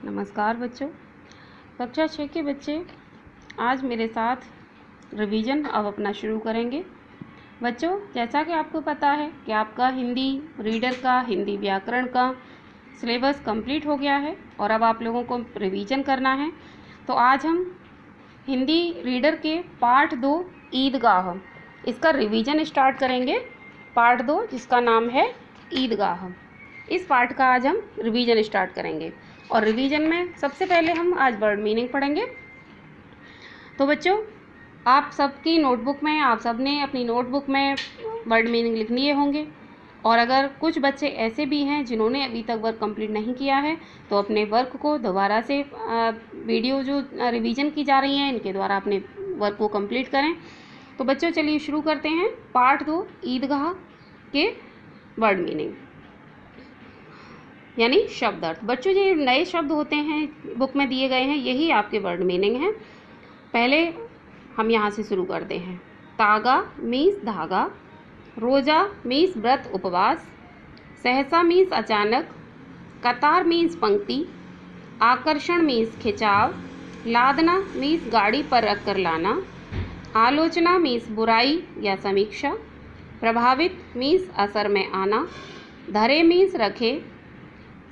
नमस्कार बच्चों। कक्षा 6 के बच्चे आज मेरे साथ रिवीजन अब अपना शुरू करेंगे। बच्चों, जैसा कि आपको पता है कि आपका हिंदी रीडर का, हिंदी व्याकरण का सिलेबस कंप्लीट हो गया है और अब आप लोगों को रिवीजन करना है। तो आज हम हिंदी रीडर के पार्ट 2 ईदगाह, इसका रिवीजन स्टार्ट करेंगे। पार्ट 2 जिसका नाम है ईदगाह, इस पार्ट का आज हम रिवीजन स्टार्ट करेंगे। और रिवीजन में सबसे पहले हम आज वर्ड मीनिंग पढ़ेंगे। तो बच्चों, आप सबकी नोटबुक में, आप सबने अपनी नोटबुक में वर्ड मीनिंग लिख लिए होंगे। और अगर कुछ बच्चे ऐसे भी हैं जिन्होंने अभी तक वर्क कंप्लीट नहीं किया है, तो अपने वर्क को दोबारा से वीडियो जो रिवीजन की जा रही हैं इनके द्वारा अपने वर्क को कंप्लीट करें। तो बच्चों, चलिए शुरू करते हैं पार्ट 2 ईदगाह के वर्ड मीनिंग यानी शब्द अर्थ। बच्चों, ये नए शब्द होते हैं बुक में दिए गए हैं, यही आपके वर्ड मीनिंग हैं। पहले हम यहाँ से शुरू करते हैं। तागा मीन्स धागा, रोजा मीन्स व्रत उपवास, सहसा मीन्स अचानक, कतार मीन्स पंक्ति, आकर्षण मीन्स खिंचाव, लादना मीन्स गाड़ी पर रख कर लाना, आलोचना मीन्स बुराई या समीक्षा, प्रभावित मीन्स असर में आना, धरे मीन्स रखे,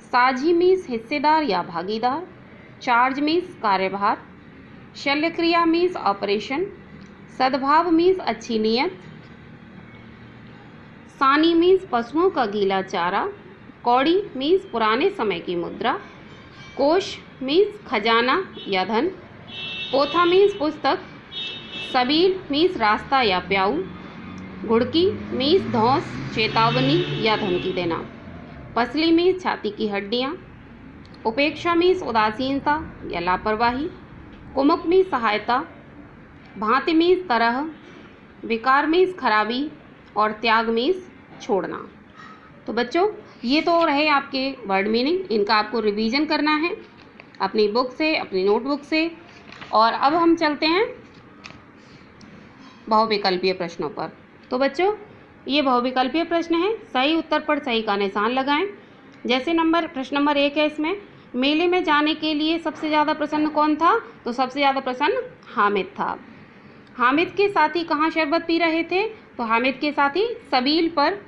साझी मीन्स हिस्सेदार या भागीदार, चार्ज मीन्स कार्यभार, शल्यक्रिया मीन्स ऑपरेशन, सद्भाव मीन्स अच्छी नीयत, सानी मीन्स पशुओं का गीला चारा, कौड़ी मीन्स पुराने समय की मुद्रा, कोश मीन्स खजाना या धन, पोथा मीन्स पुस्तक, सबील मीन्स रास्ता या प्याऊ, घुड़की मीन्स धौंस, चेतावनी या धमकी देना, पसली मीन्स छाती की हड्डियाँ, उपेक्षा मीन्स उदासीनता या लापरवाही, कुमुक मीन्स सहायता, भांति मीन्स तरह, विकार मीन्स खराबी और त्याग मीन्स छोड़ना। तो बच्चों, ये तो रहे आपके वर्ड मीनिंग। इनका आपको रिवीजन करना है अपनी बुक से, अपनी नोटबुक से। और अब हम चलते हैं बहुविकल्पीय प्रश्नों पर। तो बच्चों, ये बहुविकल्पीय प्रश्न है, सही उत्तर पर सही का निशान लगाएं। जैसे प्रश्न नंबर 1 है, इसमें मेले में जाने के लिए सबसे ज़्यादा प्रसन्न कौन था? तो सबसे ज़्यादा प्रसन्न हामिद था। हामिद के साथी कहाँ शरबत पी रहे थे? तो हामिद के साथी सबील पर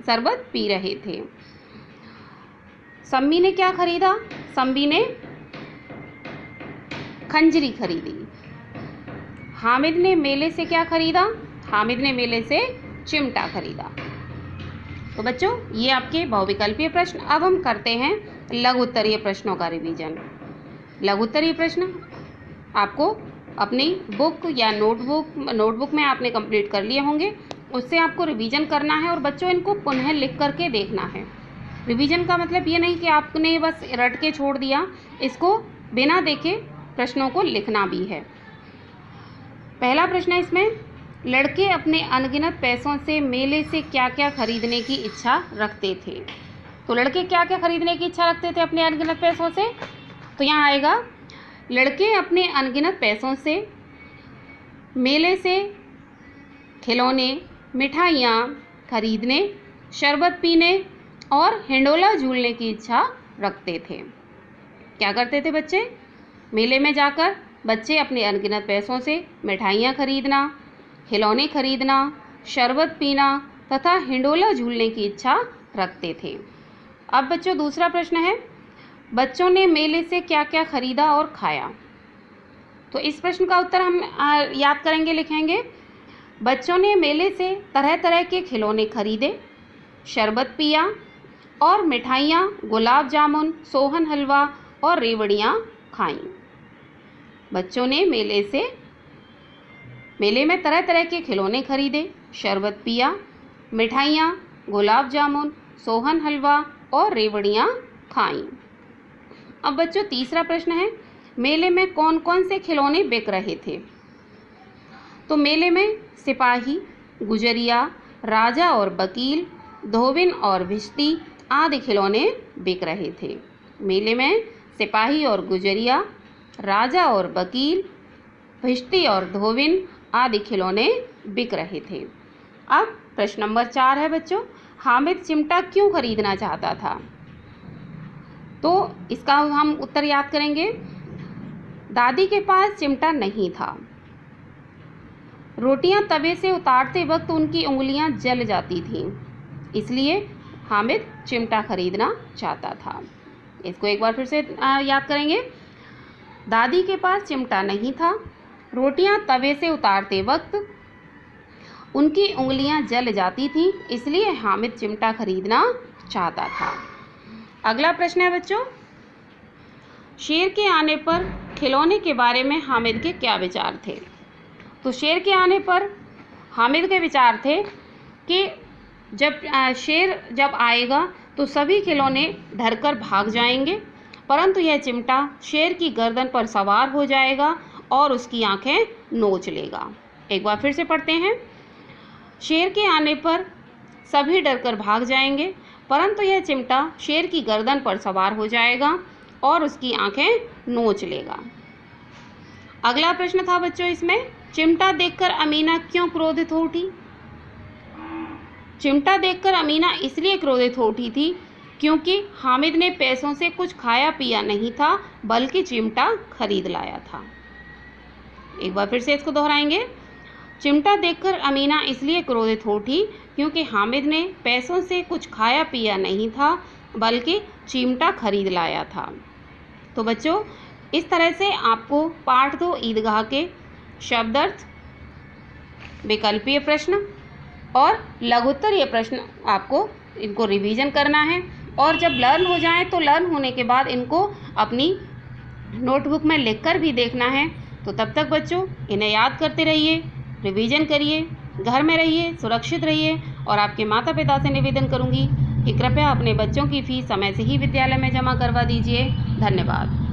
शरबत पी रहे थे। सम्मी ने क्या खरीदा? सम्मी ने खंजरी खरीदी। हामिद ने मेले से क्या खरीदा? हामिद ने मेले से चिमटा खरीदा। तो बच्चों, ये आपके बहुविकल्पीय प्रश्न। अब हम करते हैं लघु उत्तरीय प्रश्नों का रिवीजन। लघु उत्तरीय प्रश्न आपको अपनी बुक या नोटबुक में आपने कंप्लीट कर लिए होंगे, उससे आपको रिवीजन करना है। और बच्चों, इनको पुनः लिख करके देखना है। रिवीजन का मतलब ये नहीं कि आपने बस रट के छोड़ दिया, इसको बिना देखे प्रश्नों को लिखना भी है। पहला प्रश्न है इसमें, लड़के अपने अनगिनत पैसों से मेले से क्या क्या खरीदने की इच्छा रखते थे? तो लड़के क्या क्या खरीदने की इच्छा रखते थे अपने अनगिनत पैसों से? तो यहाँ आएगा, लड़के अपने अनगिनत पैसों से मेले से खिलौने, मिठाइयाँ खरीदने, शरबत पीने और हिंडोला झूलने की इच्छा रखते थे। क्या करते थे बच्चे? मेले में जाकर बच्चे अपने अनगिनत पैसों से मिठाइयाँ खरीदना, खिलौने खरीदना, शरबत पीना तथा हिंडोला झूलने की इच्छा रखते थे। अब बच्चों, दूसरा प्रश्न है, बच्चों ने मेले से क्या क्या खरीदा और खाया? तो इस प्रश्न का उत्तर हम याद करेंगे, लिखेंगे। बच्चों ने मेले से तरह तरह के खिलौने खरीदे, शरबत पिया और मिठाइयाँ, गुलाब जामुन, सोहन हलवा और रेवड़ियाँ खाईं। बच्चों ने मेले में तरह तरह के खिलौने खरीदे, शरबत पिया, मिठाइयाँ, गुलाब जामुन, सोहन हलवा और रेवड़ियाँ खाईं। अब बच्चों, तीसरा प्रश्न है, मेले में कौन कौन से खिलौने बिक रहे थे? तो मेले में सिपाही, गुजरिया, राजा और वकील, धोबिन और भिश्ती आदि खिलौने बिक रहे थे। मेले में सिपाही और गुजरिया, राजा और वकील, भिश्ती और धोबिन आदि खिलौने बिक रहे थे। अब प्रश्न नंबर 4 है बच्चों, हामिद चिमटा क्यों खरीदना चाहता था? तो इसका हम उत्तर याद करेंगे। दादी के पास चिमटा नहीं था। रोटियां तवे से उतारते वक्त उनकी उंगलियां जल जाती थीं, इसलिए हामिद चिमटा खरीदना चाहता था। इसको एक बार फिर से याद करेंगे। दादी के पास चिमटा नहीं था। रोटियां तवे से उतारते वक्त उनकी उंगलियां जल जाती थीं, इसलिए हामिद चिमटा खरीदना चाहता था। अगला प्रश्न है बच्चों, शेर के आने पर खिलौने के बारे में हामिद के क्या विचार थे? तो शेर के आने पर हामिद के विचार थे कि शेर जब आएगा तो सभी खिलौने डरकर भाग जाएंगे, परंतु यह चिमटा शेर की गर्दन पर सवार हो जाएगा और उसकी आंखें नोच लेगा। एक बार फिर से पढ़ते हैं। शेर के आने पर सभी डरकर भाग जाएंगे, परंतु यह चिमटा शेर की गर्दन पर सवार हो जाएगा और उसकी आंखें नोच लेगा। अगला प्रश्न था बच्चों इसमें, चिमटा देखकर अमीना क्यों क्रोधित हो उठी? चिमटा देखकर अमीना इसलिए क्रोधित हो उठी थी क्योंकि हामिद ने पैसों से कुछ खाया पिया नहीं था, बल्कि चिमटा खरीद लाया था। एक बार फिर से इसको दोहराएंगे। चिमटा देखकर अमीना इसलिए क्रोधित हो उठी क्योंकि हामिद ने पैसों से कुछ खाया पिया नहीं था, बल्कि चिमटा खरीद लाया था। तो बच्चों, इस तरह से आपको पाठ 2 ईदगाह के शब्दार्थ, विकल्पीय प्रश्न और लघुत्तरीय प्रश्न आपको इनको रिवीजन करना है, और जब लर्न हो जाएं तो लर्न होने के बाद इनको अपनी नोटबुक में लिखकर भी देखना है। तो तब तक बच्चों इन्हें याद करते रहिए, रिवीजन करिए, घर में रहिए, सुरक्षित रहिए, और आपके माता पिता से निवेदन करूंगी कि कृपया अपने बच्चों की फीस समय से ही विद्यालय में जमा करवा दीजिए। धन्यवाद।